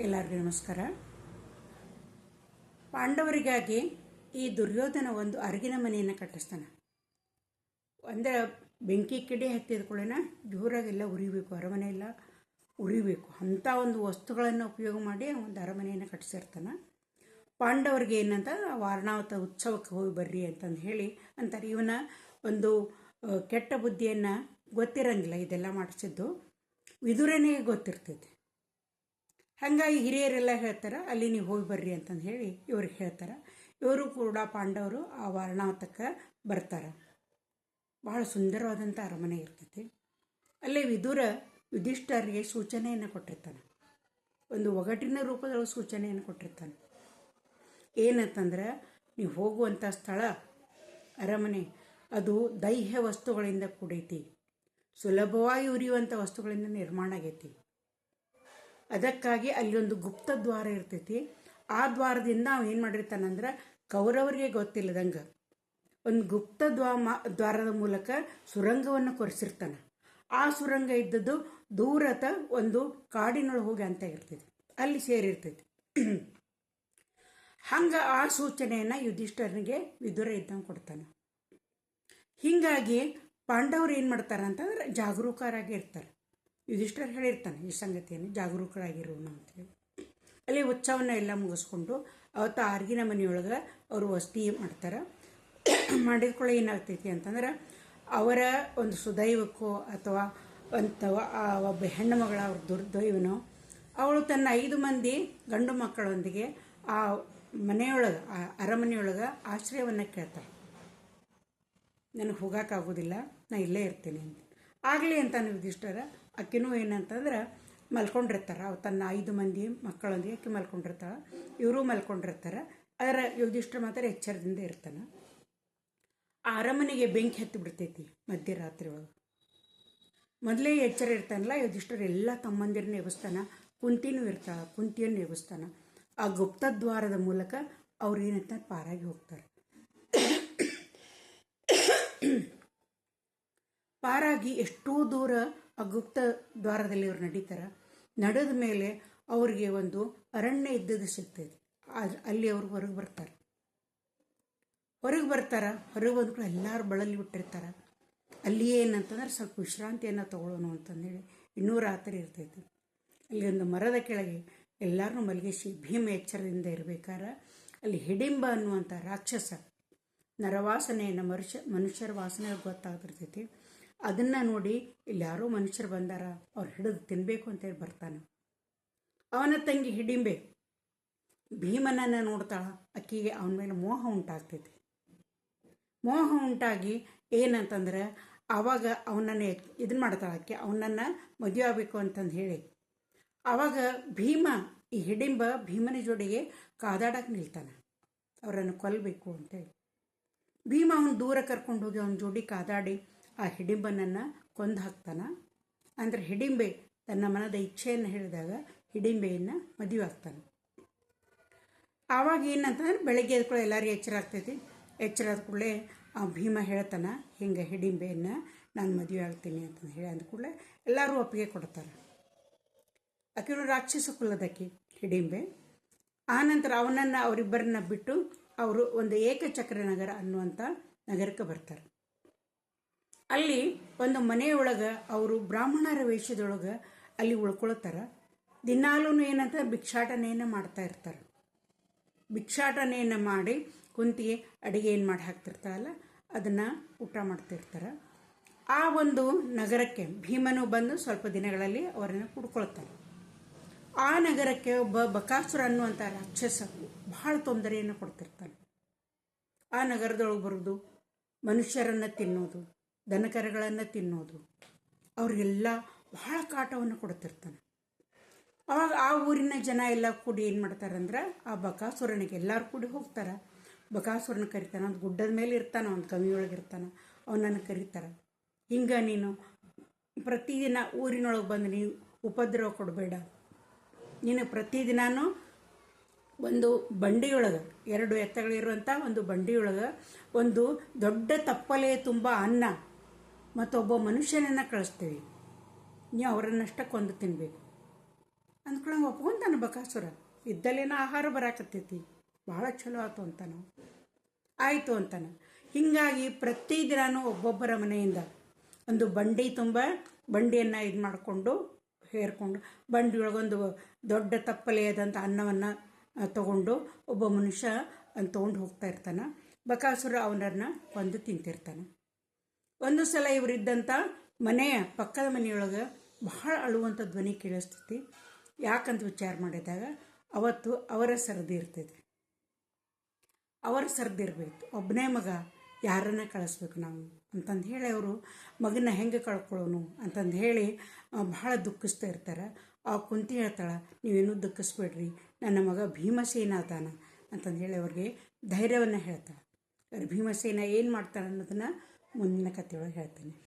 ಎಲ್ಲರಿಗೂ ನಮಸ್ಕಾರ. ಪಾಂಡವರಿಗಾಗಿ ಈ ದುರ್ಯೋಧನ ಒಂದು ಅರಗಿನ ಮನೆಯನ್ನು ಕಟ್ಟಿಸ್ತಾನೆ. ಅಂದರೆ ಬೆಂಕಿ ಕಿಡಿ ಹತ್ತಿದ ಕೂಡಲೇ ಜೋರಾಗೆಲ್ಲ ಉರಿಬೇಕು, ಅರಮನೆ ಎಲ್ಲ ಉರಿಬೇಕು ಅಂಥ ಒಂದು ವಸ್ತುಗಳನ್ನು ಉಪಯೋಗ ಮಾಡಿ ಒಂದು ಅರಮನೆಯನ್ನು ಕಟ್ಟಿಸಿರ್ತಾನೆ. ಪಾಂಡವರಿಗೆ ಏನಂತ ವಾರಣಾವತ ಉತ್ಸವಕ್ಕೆ ಹೋಗಿ ಬರ್ರಿ ಅಂತಂದು ಹೇಳಿ ಅಂತಾರೆ. ಇವನ ಒಂದು ಕೆಟ್ಟ ಬುದ್ಧಿಯನ್ನು ಗೊತ್ತಿರಂಗಿಲ್ಲ, ಇದೆಲ್ಲ ಮಾಡಿಸಿದ್ದು ವಿದುರನಿಗೆ ಗೊತ್ತಿರ್ತೈತಿ. ಹಾಗಾಗಿ ಹಿರಿಯರೆಲ್ಲ ಹೇಳ್ತಾರೆ ಅಲ್ಲಿ ನೀವು ಹೋಗಿ ಬರ್ರಿ ಅಂತಂದು ಹೇಳಿ ಇವ್ರಿಗೆ ಹೇಳ್ತಾರೆ. ಇವರು ಕೂಡ ಪಾಂಡವರು ಆ ವಾರಣಾವತಕ್ಕೆ ಬರ್ತಾರೆ. ಬಹಳ ಸುಂದರವಾದಂಥ ಅರಮನೆ ಇರ್ತೈತಿ. ಅಲ್ಲೇ ವಿದುರ ಯುಧಿಷ್ಠರಿಗೆ ಸೂಚನೆಯನ್ನು ಕೊಟ್ಟಿರ್ತಾನೆ, ಒಂದು ಒಗಟಿನ ರೂಪದೊಳಗೆ ಸೂಚನೆಯನ್ನು ಕೊಟ್ಟಿರ್ತಾನೆ. ಏನಂತಂದ್ರೆ, ನೀವು ಹೋಗುವಂಥ ಸ್ಥಳ ಅರಮನೆ ಅದು ದೈಹ್ಯ ವಸ್ತುಗಳಿಂದ ಕೂಡೈತಿ, ಸುಲಭವಾಗಿ ಉರಿಯುವಂಥ ವಸ್ತುಗಳಿಂದ ನಿರ್ಮಾಣ ಆಗೈತಿ. ಅದಕ್ಕಾಗಿ ಅಲ್ಲಿ ಒಂದು ಗುಪ್ತ ದ್ವಾರ ಇರ್ತೈತಿ. ಆ ದ್ವಾರದಿಂದ ಅವ ಏನು ಮಾಡಿರ್ತಾನಂದ್ರೆ, ಕೌರವರಿಗೆ ಗೊತ್ತಿಲ್ಲದಂಗೆ ಒಂದು ಗುಪ್ತ ದ್ವಾರದ ಮೂಲಕ ಸುರಂಗವನ್ನು ಕೊರೆಸಿರ್ತಾನೆ. ಆ ಸುರಂಗ ಇದ್ದದ್ದು ದೂರದ ಒಂದು ಕಾಡಿನೊಳಗೆ ಹೋಗಿ ಅಂತ ಇರ್ತೈತಿ, ಅಲ್ಲಿ ಸೇರಿರ್ತೈತಿ. ಹಂಗೆ ಆ ಸೂಚನೆಯನ್ನು ಯುಧಿಷ್ಠರನಿಗೆ ವಿದುರ ಇದ್ದಂಗೆ ಕೊಡ್ತಾನೆ. ಹೀಗಾಗಿ ಪಾಂಡವರು ಏನು ಮಾಡ್ತಾರೆ ಅಂತಂದ್ರೆ ಜಾಗರೂಕರಾಗಿ ಇರ್ತಾರೆ. ಯುಧಿಷ್ಠರ್ ಹೇಳಿರ್ತಾನೆ ಈ ಸಂಗತಿಯನ್ನು, ಜಾಗರೂಕರಾಗಿರೋಣ ಅಂತೇಳಿ. ಅಲ್ಲಿ ಉತ್ಸವನ್ನ ಎಲ್ಲ ಮುಗಿಸ್ಕೊಂಡು ಅವತ್ತು ಅರಗಿನ ಮನೆಯೊಳಗೆ ಅವರು ವಸತಿ ಮಾಡ್ತಾರೆ. ಮಾಡಿದ್ಕೊಳ್ಳೆ ಏನಾಗ್ತೈತಿ ಅಂತಂದ್ರೆ, ಅವರ ಒಂದು ಸುದೈವಕ್ಕೋ ಅಥವಾ ಒಬ್ಬ ಹೆಣ್ಣು ಮಗಳ ಅವ್ರ ದುರ್ದೈವನೋ, ಅವಳು ತನ್ನ 5 ಮಂದಿ ಗಂಡು ಮಕ್ಕಳೊಂದಿಗೆ ಆ ಮನೆಯೊಳಗೆ, ಆ ಅರಮನೆಯೊಳಗೆ ಆಶ್ರಯವನ್ನು ಕೇಳ್ತಾರೆ. ನನಗೆ ಹೋಗೋಕ್ಕಾಗೋದಿಲ್ಲ, ನಾ ಇಲ್ಲೇ ಇರ್ತೀನಿ ಅಂತ. ಆಗಲಿ ಅಂತಾನೆ ಯುಧಿಷ್ಠರ. ಆಕೆನೂ ಏನಂತಂದ್ರೆ ಮಲ್ಕೊಂಡಿರ್ತಾರೆ. ಅವು ತನ್ನ 5 ಮಂದಿ ಮಕ್ಕಳೊಂದಿಗೆ ಆಕೆ ಮಲ್ಕೊಂಡಿರ್ತಾಳೆ, ಇವರು ಮಲ್ಕೊಂಡಿರ್ತಾರೆ. ಅದರ ಯುಧಿಷ್ಠರ ಮಾತ್ರ ಎಚ್ಚರದಿಂದ ಇರ್ತಾನೆ. ಆ ಅರಮನೆಗೆ ಬೆಂಕಿ ಹತ್ತಿ ಬಿಡ್ತೈತಿ ಮಧ್ಯರಾತ್ರಿ ಒಳಗೆ. ಮೊದಲೇ ಎಚ್ಚರ ಇರ್ತಾನಲ್ಲ ಯುಧಿಷ್ಠರ, ಎಲ್ಲ ತಮ್ಮಂದಿರನ್ನ ಎಬ್ಬಿಸ್ತಾನ, ಕುಂತಿನೂ ಇರ್ತಾಳೆ, ಕುಂತಿಯನ್ನು ಎಬ್ಬಿಸ್ತಾನ. ಆ ಗುಪ್ತದ್ವಾರದ ಮೂಲಕ ಅವ್ರು ಏನಂತ ಪಾರಾಗಿ ಹೋಗ್ತಾರೆ. ಪಾರಾಗಿ ಎಷ್ಟೋ ದೂರ ಆ ಗುಪ್ತ ದ್ವಾರದಲ್ಲಿ ಅವ್ರು ನಡೀತಾರೆ. ನಡೆದ ಮೇಲೆ ಅವ್ರಿಗೆ ಒಂದು ಅರಣ್ಯ ಇದ್ದದ್ದು ಸಿಗ್ತೈತಿ. ಅಲ್ಲಿ ಅವರು ಹೊರಗೆ ಬರ್ತಾರೆ. ಹೊರಗೆ ಬಂದ್ಕೊಂಡು ಎಲ್ಲರೂ ಬಳಲಿ ಬಿಟ್ಟಿರ್ತಾರೆ. ಅಲ್ಲಿ ಏನಂತಂದ್ರೆ ಸ್ವಲ್ಪ ವಿಶ್ರಾಂತಿಯನ್ನು ತಗೊಳ್ಳೋಣ ಅಂತಂದೇಳಿ ಇನ್ನೂ ರಾತ್ರಿ ಇರ್ತೈತಿ. ಅಲ್ಲಿ ಒಂದು ಮರದ ಕೆಳಗೆ ಎಲ್ಲರೂ ಮಲಗಿಸಿ ಭೀಮ ಎಚ್ಚರದಿಂದ ಇರಬೇಕಾದ್ರೆ ಅಲ್ಲಿ ಹಿಡಿಂಬ ಅನ್ನುವಂಥ ರಾಕ್ಷಸ, ನರವಾಸನೆಯನ್ನು ಮನುಷ್ಯರ ವಾಸನೆ ಗೊತ್ತಾಗ್ತಿರ್ತೈತಿ. ಅದನ್ನು ನೋಡಿ ಇಲ್ಲಿ ಯಾರೋ ಮನುಷ್ಯರು ಬಂದಾರ, ಅವ್ರು ಹಿಡಿದು ತಿನ್ನಬೇಕು ಅಂತೇಳಿ ಬರ್ತಾನೆ. ಅವನ ತಂಗಿ ಹಿಡಿಂಬೆ ಭೀಮನನ್ನು ನೋಡ್ತಾಳ. ಅಕ್ಕಿಗೆ ಅವನ ಮೇಲೆ ಮೋಹ ಉಂಟಾಗ್ತೈತಿ. ಮೋಹ ಉಂಟಾಗಿ ಏನಂತಂದ್ರೆ ಆವಾಗ ಅವನನ್ನು ಇದನ್ನು ಮಾಡ್ತಾಳೆ. ಆಕೆ ಅವನನ್ನು ಮದುವೆ ಆಗಬೇಕು ಅಂತಂದು ಹೇಳಿ ಆವಾಗ ಈ ಹಿಡಿಂಬ ಭೀಮನ ಜೋಡಿಗೆ ಕಾದಾಡಕ್ಕೆ ನಿಲ್ತಾನೆ, ಅವರನ್ನು ಕೊಲ್ಲಬೇಕು ಅಂತೇಳಿ. ಭೀಮ ಅವನು ದೂರ ಕರ್ಕೊಂಡು ಹೋಗಿ ಅವನ ಜೋಡಿ ಕಾದಾಡಿ ಆ ಹಿಡಿಂಬನನ್ನು ಕೊಂದು ಹಾಕ್ತಾನೆ. ಅಂದರೆ ಹಿಡಿಂಬೆ ತನ್ನ ಮನದ ಇಚ್ಛೆಯನ್ನು ಹೇಳಿದಾಗ ಹಿಡಿಂಬೆಯನ್ನು ಮದುವೆ ಆಗ್ತಾನೆ. ಆವಾಗ ಏನಂತಂದ್ರೆ ಬೆಳಗ್ಗೆ ಎದ್ಕೊಳ್ಳೋ ಎಲ್ಲರಿಗೂ ಎಚ್ಚರ ಆಗ್ತೈತಿ. ಎಚ್ಚರ ಆದ ಕೂಡಲೇ ಆ ಭೀಮ ಹೇಳ್ತಾನೆ, ಹಿಂಗೆ ಹಿಡಿಂಬೆಯನ್ನು ನಾನು ಮದುವೆ ಆಗ್ತೀನಿ ಅಂತಂದು ಹೇಳಿ ಅಂದ ಕೂಡಲೇ ಎಲ್ಲರೂ ಒಪ್ಪಿಗೆ ಕೊಡ್ತಾರೆ. ಆಕೆನು ರಾಕ್ಷಸ ಕುಲದಕ್ಕಿ ಹಿಡಿಂಬೆ. ಆನಂತರ ಅವರಿಬ್ಬರನ್ನ ಬಿಟ್ಟು ಅವರು ಒಂದು ಏಕಚಕ್ರ ನಗರ ಅನ್ನುವಂಥ ನಗರಕ್ಕೆ ಬರ್ತಾರೆ. ಅಲ್ಲಿ ಒಂದು ಮನೆಯೊಳಗೆ ಅವರು ಬ್ರಾಹ್ಮಣರ ವೇಷದೊಳಗೆ ಅಲ್ಲಿ ಉಳ್ಕೊಳ್ತಾರೆ. ದಿನಾಲೂ ಏನಂತ ಭಿಕ್ಷಾಟನೆಯನ್ನು ಮಾಡ್ತಾ ಇರ್ತಾರೆ. ಭಿಕ್ಷಾಟನೆಯನ್ನು ಮಾಡಿ ಕುಂತಿಗೆ ಅಡುಗೆ ಏನು ಮಾಡಿ ಹಾಕ್ತಿರ್ತಾರಲ್ಲ ಅದನ್ನು ಊಟ ಮಾಡ್ತಿರ್ತಾರೆ. ಆ ಒಂದು ನಗರಕ್ಕೆ ಭೀಮನು ಬಂದು ಸ್ವಲ್ಪ ದಿನಗಳಲ್ಲಿ ಅವರನ್ನು ಕುಡ್ಕೊಳ್ತಾರೆ. ಆ ನಗರಕ್ಕೆ ಒಬ್ಬ ಬಕಾಸುರ ಅನ್ನುವಂಥ ರಾಕ್ಷಸ ಬಹಳ ತೊಂದರೆಯನ್ನು ಕೊಡ್ತಿರ್ತಾನೆ. ಆ ನಗರದೊಳಗೆ ಬರೋದು, ಮನುಷ್ಯರನ್ನು ತಿನ್ನೋದು, ದನಕರಗಳನ್ನು ತಿನ್ನೋದು, ಅವ್ರಿಗೆಲ್ಲ ಬಹಳ ಕಾಟವನ್ನು ಕೊಡ್ತಿರ್ತಾನೆ. ಅವಾಗ ಆ ಊರಿನ ಜನ ಎಲ್ಲ ಕೂಡಿ ಏನು ಮಾಡ್ತಾರಂದ್ರೆ ಆ ಬಕಾಸುರನಿಗೆ ಎಲ್ಲರೂ ಕೂಡಿ ಹೋಗ್ತಾರೆ. ಬಕಾಸುರನ ಕರಿತಾನೆ. ಒಂದು ಗುಡ್ಡದ ಮೇಲೆ ಇರ್ತಾನೆ, ಒಂದು ಕವಿಯೊಳಗೆ ಇರ್ತಾನೆ. ಅವನನ್ನು ಕರೀತಾರೆ. ಹಿಂಗೆ ನೀನು ಪ್ರತಿದಿನ ಊರಿನೊಳಗೆ ಬಂದು ನೀವು ಉಪದ್ರವ ಕೊಡಬೇಡ, ನೀನು ಪ್ರತಿದಿನಾನು ಒಂದು ಬಂಡಿಯೊಳಗೆ, 2 ಎತ್ತಗಳಿರುವಂಥ ಒಂದು ಬಂಡಿಯೊಳಗೆ ಒಂದು ದೊಡ್ಡ ತಪ್ಪಲೆ ತುಂಬ ಅನ್ನ ಮತ್ತೊಬ್ಬ ಮನುಷ್ಯನನ್ನು ಕಳಿಸ್ತೀವಿ, ನೀವು ಅವರನ್ನಷ್ಟ ಕೊಂದು ತಿನ್ನಬೇಕು ಅಂದ್ಕೊಳಂಗೆ ಒಪ್ಕೊಂತಾನೆ ಬಕಾಸುರ. ಇದ್ದಲ್ಲೇನೋ ಆಹಾರ ಬರಾಕತ್ತೈತಿ, ಭಾಳ ಚಲೋ ಆಯ್ತು ಅಂತಾನೆ. ಆಯಿತು ಅಂತಾನೆ. ಹೀಗಾಗಿ ಪ್ರತಿದಿನವೂ ಒಬ್ಬೊಬ್ಬರ ಮನೆಯಿಂದ ಒಂದು ಬಂಡಿ ತುಂಬ ಬಂಡಿಯನ್ನು ಇದು ಮಾಡಿಕೊಂಡು ಹೇರ್ಕೊಂಡು ಬಂಡಿಯೊಳಗೊಂದು ದೊಡ್ಡ ತಪ್ಪಲೆಯಾದಂಥ ಅನ್ನವನ್ನು ತಗೊಂಡು ಒಬ್ಬ ಮನುಷ್ಯ ತೊಗೊಂಡು ಹೋಗ್ತಾ ಇರ್ತಾನೆ. ಬಕಾಸುರ ಅವನನ್ನು ಕೊಂದು ತಿಂತಿರ್ತಾನೆ. ಒಂದು ಸಲ ಇವರಿದ್ದಂಥ ಮನೆಯ ಪಕ್ಕದ ಮನೆಯೊಳಗೆ ಬಹಳ ಅಳುವಂಥ ಧ್ವನಿ ಕೇಳಿಸ್ತೈತಿ. ಯಾಕಂತ ವಿಚಾರ ಮಾಡಿದಾಗ ಅವತ್ತು ಅವರ ಸರದಿ ಇರ್ತೈತಿ. ಅವರ ಸರದಿ ಇರಬೇಕು. ಒಬ್ಬನೇ ಮಗ, ಯಾರನ್ನ ಕಳಿಸ್ಬೇಕು ನಾವು ಅಂತಂದು ಹೇಳಿ ಅವರು ಮಗನ ಹೆಂಗೆ ಕಳ್ಕೊಳ್ಳೋನು ಅಂತಂದು ಹೇಳಿ ಭಾಳ ದುಃಖಿಸ್ತಾ ಇರ್ತಾರೆ. ಆ ಕುಂತಿ ಹೇಳ್ತಾಳೆ, ನೀವೇನು ದುಃಖಿಸ್ಬೇಡ್ರಿ, ನನ್ನ ಮಗ ಭೀಮಸೇನ ಅದಾನ ಅಂತಂದು ಹೇಳಿ ಅವ್ರಿಗೆ ಧೈರ್ಯವನ್ನು ಹೇಳ್ತಾಳೆ. ಭೀಮಸೇನ ಏನು ಮಾಡ್ತಾಳೆ ಅನ್ನೋದನ್ನು ಮುಂದಿನ ಕಥೆಯೊಳಗೆ ಹೇಳ್ತೇನೆ.